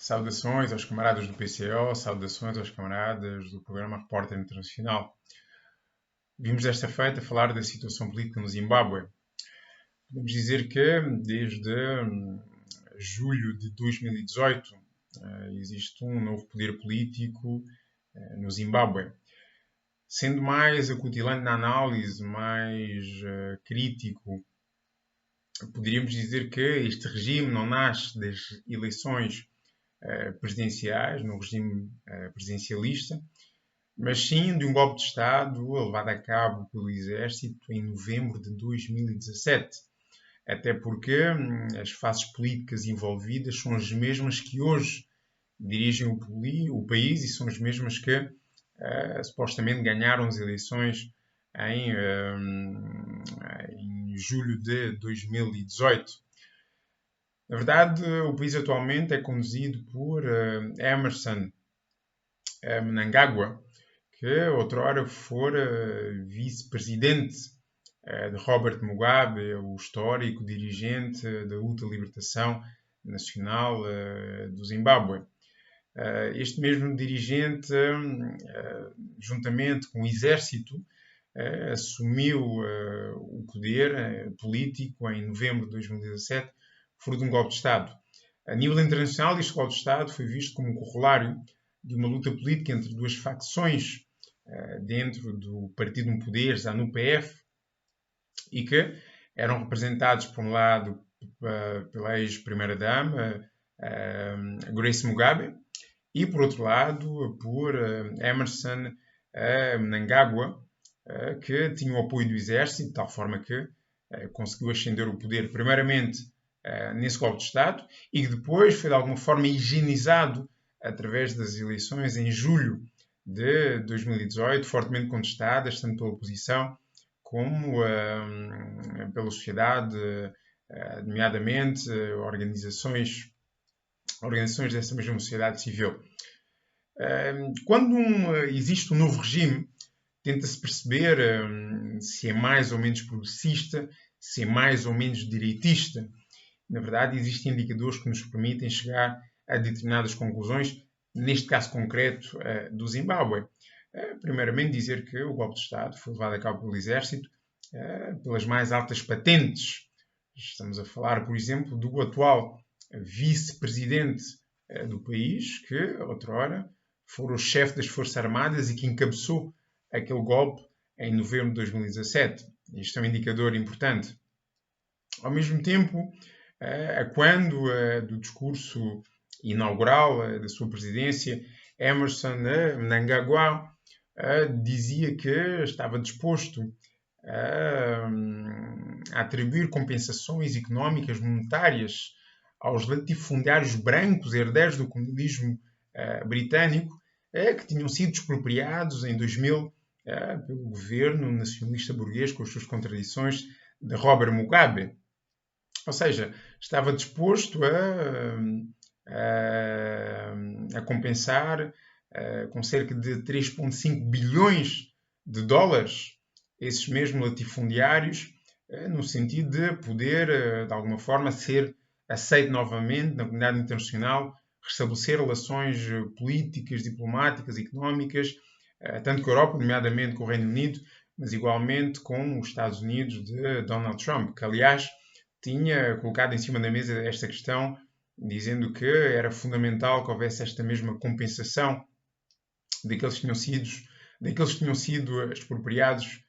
Saudações aos camaradas do PCO, saudações aos camaradas do programa Repórter Internacional. Vimos desta feita falar da situação política no Zimbábue. Podemos dizer que desde julho de 2018 existe um novo poder político no Zimbábue. Sendo mais acutilante na análise, mais crítico, poderíamos dizer que este regime não nasce das eleições presidenciais, no regime presidencialista, mas sim de um golpe de Estado levado a cabo pelo Exército em novembro de 2017. Até porque as faces políticas envolvidas são as mesmas que hoje dirigem o país e são as mesmas que supostamente ganharam as eleições em julho de 2018. Na verdade, o país atualmente é conduzido por Emmerson Mnangagwa, que outrora fora vice-presidente de Robert Mugabe, o histórico dirigente da luta de libertação nacional do Zimbábue. Este mesmo dirigente, juntamente com o exército, assumiu o poder político em novembro de 2017, fruto de um golpe de Estado. A nível internacional, este golpe de Estado foi visto como um corolário de uma luta política entre duas facções dentro do partido no poder, ZANU-PF, e que eram representados, por um lado, pela ex-primeira-dama, Grace Mugabe, e, por outro lado, por Emmerson Mnangagwa, que tinha o apoio do exército, de tal forma que conseguiu ascender o poder, primeiramente, nesse golpe de Estado, e que depois foi, de alguma forma, higienizado através das eleições em julho de 2018, fortemente contestadas, tanto pela oposição como pela sociedade, nomeadamente organizações dessa mesma sociedade civil. Quando existe um novo regime, tenta-se perceber se é mais ou menos progressista, se é mais ou menos direitista. Na verdade, existem indicadores que nos permitem chegar a determinadas conclusões, neste caso concreto do Zimbábue. Primeiramente, dizer que o golpe de Estado foi levado a cabo pelo Exército pelas mais altas patentes. Estamos a falar, por exemplo, do atual vice-presidente do país, que, outrora, foi o chefe das Forças Armadas e que encabeçou aquele golpe em novembro de 2017. Isto é um indicador importante. Ao mesmo tempo, quando do discurso inaugural da sua presidência, Emmerson Mnangagwa dizia que estava disposto a atribuir compensações económicas monetárias aos latifundiários brancos, herdeiros do colonialismo britânico, que tinham sido expropriados em 2000 pelo governo nacionalista burguês, com as suas contradições, de Robert Mugabe. Ou seja, estava disposto a compensar com cerca de 3,5 bilhões de dólares esses mesmos latifundiários, no sentido de poder, de alguma forma, ser aceito novamente na comunidade internacional, restabelecer relações políticas, diplomáticas, económicas, tanto com a Europa, nomeadamente com o Reino Unido, mas igualmente com os Estados Unidos de Donald Trump, que, aliás, tinha colocado em cima da mesa esta questão, dizendo que era fundamental que houvesse esta mesma compensação daqueles que tinham sido expropriados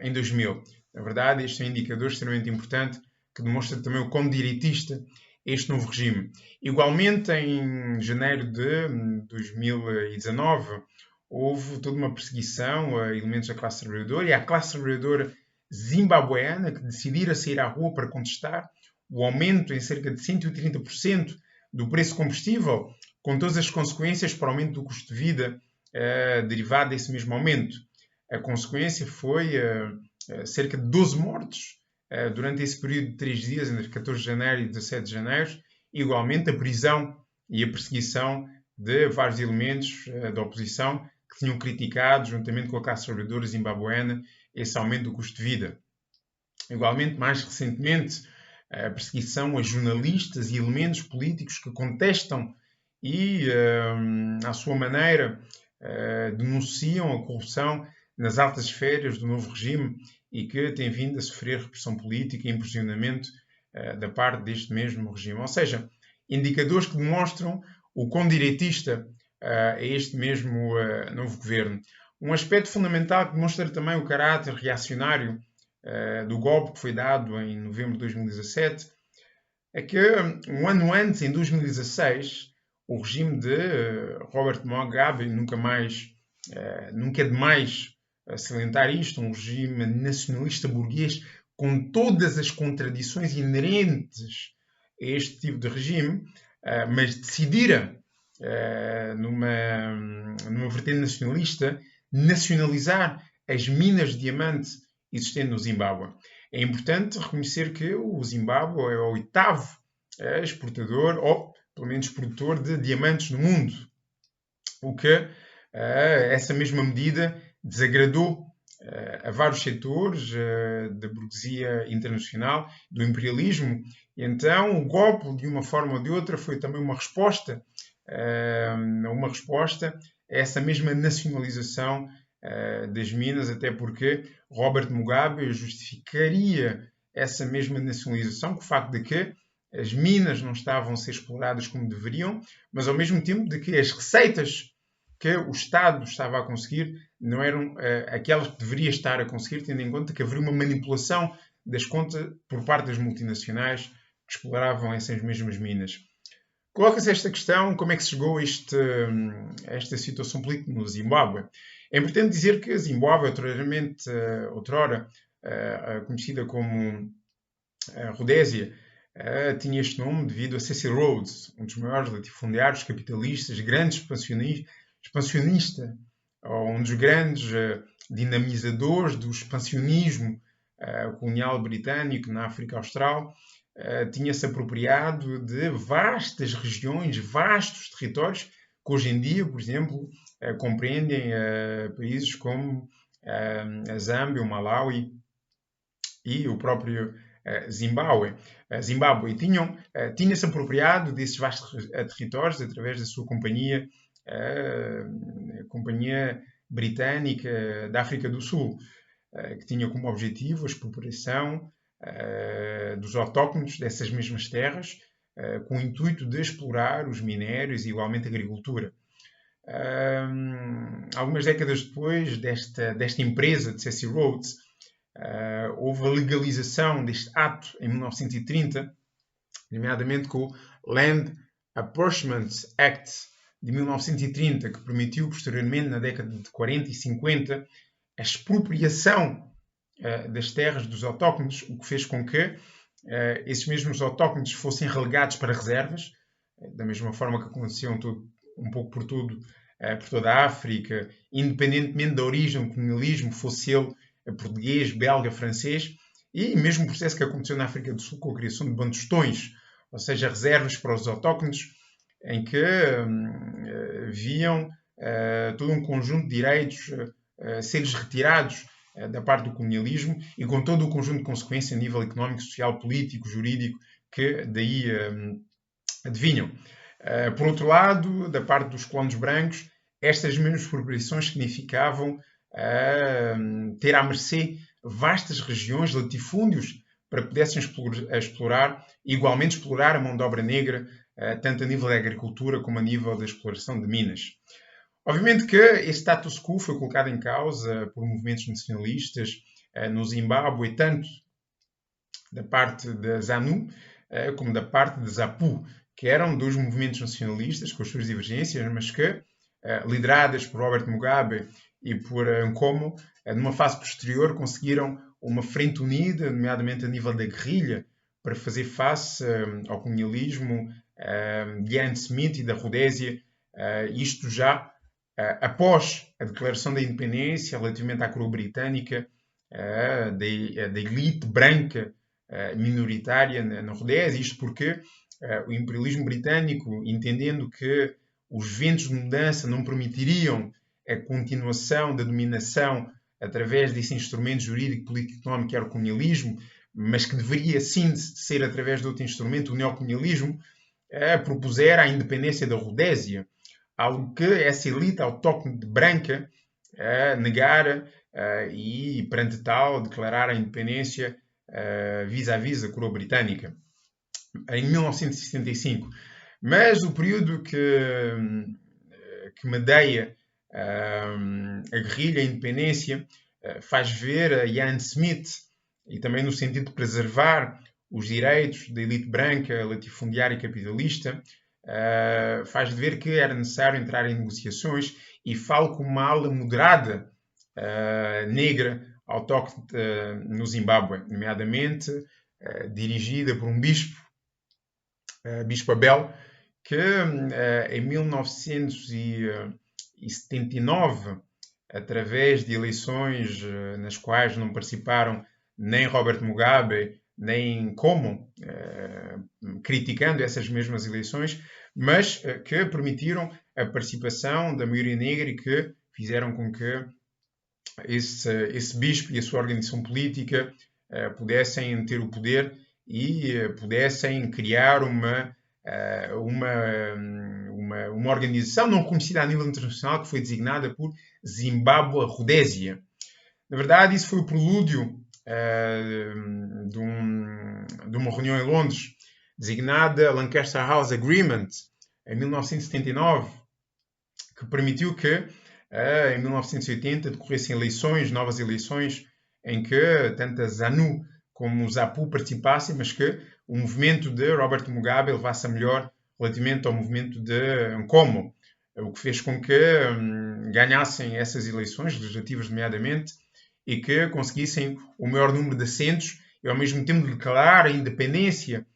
em 2000. Na verdade, este é um indicador extremamente importante que demonstra também o quão direitista este novo regime. Igualmente, em janeiro de 2019, houve toda uma perseguição a elementos da classe trabalhadora e à classe trabalhadora zimbabueana que decidiram sair à rua para contestar o aumento em cerca de 130% do preço do combustível, com todas as consequências para o aumento do custo de vida derivado desse mesmo aumento. A consequência foi cerca de 12 mortes durante esse período de 3 dias, entre 14 de janeiro e 17 de janeiro, e igualmente a prisão e a perseguição de vários elementos da oposição que tinham criticado, juntamente com a classe trabalhadora zimbabueana, esse aumento do custo de vida. Igualmente, mais recentemente, a perseguição a jornalistas e elementos políticos que contestam e, à sua maneira, denunciam a corrupção nas altas esferas do novo regime e que tem vindo a sofrer repressão política e imprisionamento da parte deste mesmo regime. Ou seja, indicadores que demonstram o quão direitista é este mesmo novo governo. Um aspecto fundamental que demonstra também o caráter reacionário do golpe que foi dado em novembro de 2017 é que um ano antes, em 2016, o regime de Robert Mugabe, nunca é demais salientar isto, um regime nacionalista burguês com todas as contradições inerentes a este tipo de regime, mas decidira, numa vertente nacionalista, nacionalizar as minas de diamante existentes no Zimbábue. É importante reconhecer que o Zimbábue é o oitavo exportador, ou pelo menos produtor, de diamantes no mundo. O que essa mesma medida desagradou a vários setores da burguesia internacional, do imperialismo. E então o golpe, de uma forma ou de outra, foi também uma resposta a essa mesma nacionalização das minas, até porque Robert Mugabe justificaria essa mesma nacionalização com o facto de que as minas não estavam a ser exploradas como deveriam, mas ao mesmo tempo de que as receitas que o Estado estava a conseguir não eram aquelas que deveria estar a conseguir, tendo em conta que haveria uma manipulação das contas por parte das multinacionais que exploravam essas mesmas minas. Coloca-se esta questão, como é que se chegou a esta situação política no Zimbábue? É importante dizer que a Zimbábue, outrora conhecida como Rodésia, tinha este nome devido a Cecil Rhodes, um dos maiores latifundiários capitalistas, grande expansionista, ou um dos grandes dinamizadores do expansionismo colonial britânico na África Austral. Tinha-se apropriado de vastas regiões, vastos territórios, que hoje em dia, por exemplo, compreendem países como a Zâmbia, o Malawi e o próprio Zimbábue. Tinha-se apropriado desses vastos territórios através da sua companhia, a Companhia Britânica da África do Sul, que tinha como objetivo a expropriação dos autóctonos dessas mesmas terras, com o intuito de explorar os minérios e igualmente a agricultura. Algumas décadas depois desta empresa de Cecil Rhodes, houve a legalização deste ato em 1930, nomeadamente com o Land Apportionment Act de 1930, que permitiu posteriormente, na década de 40 e 50, a expropriação das terras dos autóctonos, o que fez com que esses mesmos autóctonos fossem relegados para reservas, da mesma forma que aconteceu um pouco por toda a África, independentemente da origem do colonialismo, fosse ele português, belga, francês, e mesmo o processo que aconteceu na África do Sul com a criação de bandostões, ou seja, reservas para os autóctonos, em que viam todo um conjunto de direitos ser-lhes retirados da parte do colonialismo e com todo o conjunto de consequências a nível económico, social, político, jurídico que daí advinham. Por outro lado, da parte dos colonos brancos, estas mesmas expropriações significavam ter à mercê vastas regiões, latifúndios, para que pudessem igualmente explorar a mão de obra negra, tanto a nível da agricultura como a nível da exploração de minas. Obviamente que esse status quo foi colocado em causa por movimentos nacionalistas no Zimbábue, tanto da parte da ZANU como da parte da ZAPU, que eram dois movimentos nacionalistas com as suas divergências, mas que, lideradas por Robert Mugabe e por Nkomo, numa fase posterior conseguiram uma frente unida, nomeadamente a nível da guerrilha, para fazer face ao colonialismo de Ian Smith e da Rodésia, isto já após a declaração da independência relativamente à coroa britânica, da elite branca minoritária na Rodésia, isto porque o imperialismo britânico, entendendo que os ventos de mudança não permitiriam a continuação da dominação através desse instrumento jurídico, político e económico que era o colonialismo, mas que deveria sim ser através de outro instrumento, o neocolonialismo, propusera a independência da Rodésia, algo que essa elite autóctone branca negara e, perante tal, declarar a independência vis-à-vis da coroa britânica, em 1965. Mas o período que medeia a guerrilha, a independência, faz ver a Ian Smith, e também no sentido de preservar os direitos da elite branca, latifundiária e capitalista, faz ver que era necessário entrar em negociações, e falo com uma ala moderada negra autóctone no Zimbábue, nomeadamente dirigida por um bispo, Bispo Abel, que em 1979, através de eleições nas quais não participaram nem Robert Mugabe, nem Nkomo, criticando essas mesmas eleições, mas que permitiram a participação da maioria negra e que fizeram com que esse bispo e a sua organização política pudessem ter o poder e pudessem criar uma organização não conhecida a nível internacional, que foi designada por Zimbábue Rodésia. Na verdade, isso foi o prelúdio de uma reunião em Londres, designada Lancaster House Agreement, em 1979, que permitiu que, em 1980, decorressem eleições, novas eleições, em que tanto a ZANU como o ZAPU participassem, mas que o movimento de Robert Mugabe levasse a melhor relativamente ao movimento de Nkomo, o que fez com que ganhassem essas eleições legislativas, nomeadamente, e que conseguissem o maior número de assentos e, ao mesmo tempo, declarar a independência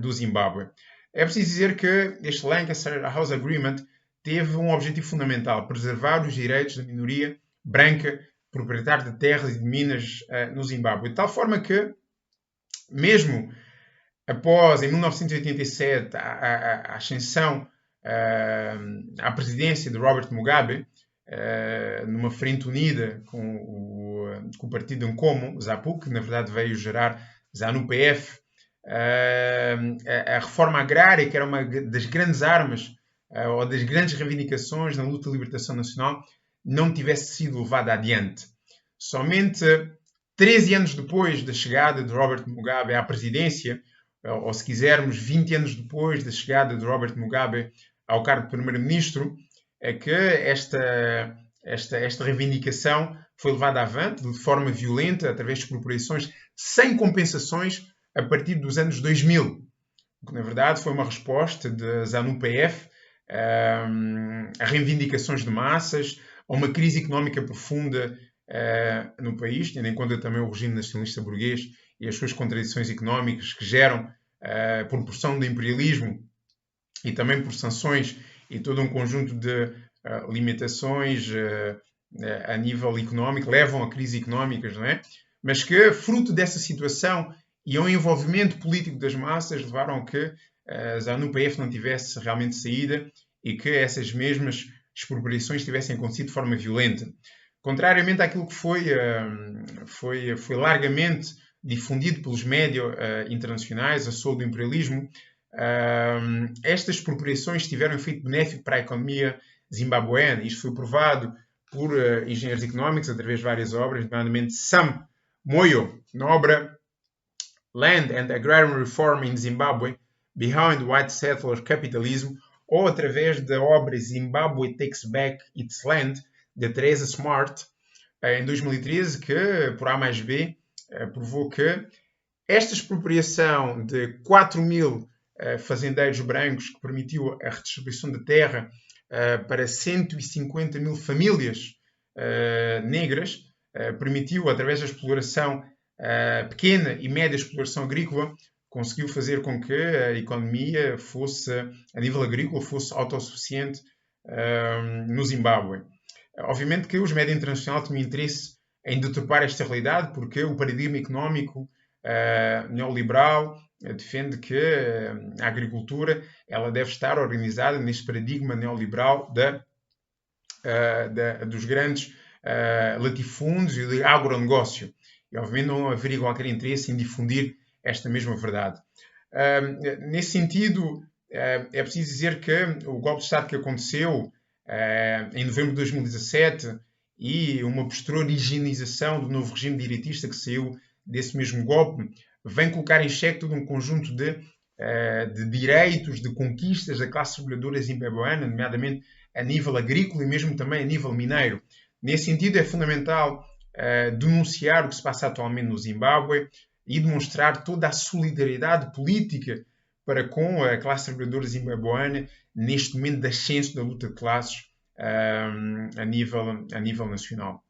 do Zimbábue. É preciso dizer que este Lancaster House Agreement teve um objetivo fundamental: preservar os direitos da minoria branca proprietária de terras e de minas no Zimbábue. De tal forma que, mesmo após, em 1987, a ascensão à presidência de Robert Mugabe, numa frente unida com o partido Nkomo, ZAPU, que na verdade veio gerar ZANU-PF, a reforma agrária, que era uma das grandes armas ou das grandes reivindicações na luta de libertação nacional, não tivesse sido levada adiante. Somente 13 anos depois da chegada de Robert Mugabe à presidência, ou se quisermos 20 anos depois da chegada de Robert Mugabe ao cargo de primeiro-ministro, é que esta reivindicação foi levada avante de forma violenta, através de expropriações sem compensações, a partir dos anos 2000. O que, na verdade, foi uma resposta da ZANU-PF a reivindicações de massas, a uma crise económica profunda no país, tendo em conta também o regime nacionalista burguês e as suas contradições económicas que geram, por pressão do imperialismo e também por sanções e todo um conjunto de limitações a nível económico, levam a crises económicas, não é? Mas que, fruto dessa situação e ao envolvimento político das massas, levaram a que a ZANU-PF não tivesse realmente saída e que essas mesmas expropriações tivessem acontecido de forma violenta. Contrariamente àquilo que foi largamente difundido pelos médias internacionais, a solo do imperialismo, estas expropriações tiveram efeito benéfico para a economia zimbabuena. Isto foi provado por engenheiros económicos através de várias obras, nomeadamente Sam Moyo, na obra Land and Agrarian Reform in Zimbabwe, Behind White Settler Capitalism, ou através da obra Zimbabwe Takes Back Its Land, de Teresa Smart, em 2013, que, por A mais B, provou que esta expropriação de 4.000 fazendeiros brancos, que permitiu a redistribuição de terra para 150.000 famílias negras, permitiu, através da exploração pequena e média exploração agrícola, conseguiu fazer com que a economia fosse, a nível agrícola, fosse autossuficiente no Zimbábue. Obviamente que os médias internacionais tinham interesse em deturpar esta realidade, porque o paradigma económico neoliberal defende que a agricultura ela deve estar organizada neste paradigma neoliberal dos grandes latifúndios e do agronegócio. E, obviamente, não haveria qualquer interesse em difundir esta mesma verdade. Nesse sentido, é preciso dizer que o golpe de Estado que aconteceu em novembro de 2017 e uma posterior higienização do novo regime direitista que saiu desse mesmo golpe vem colocar em xeque todo um conjunto de direitos, de conquistas da classe trabalhadora zimbabuana, nomeadamente a nível agrícola e mesmo também a nível mineiro. Nesse sentido, é fundamental denunciar o que se passa atualmente no Zimbábue e demonstrar toda a solidariedade política para com a classe trabalhadora zimbabuana neste momento de ascenso da luta de classes a nível nacional.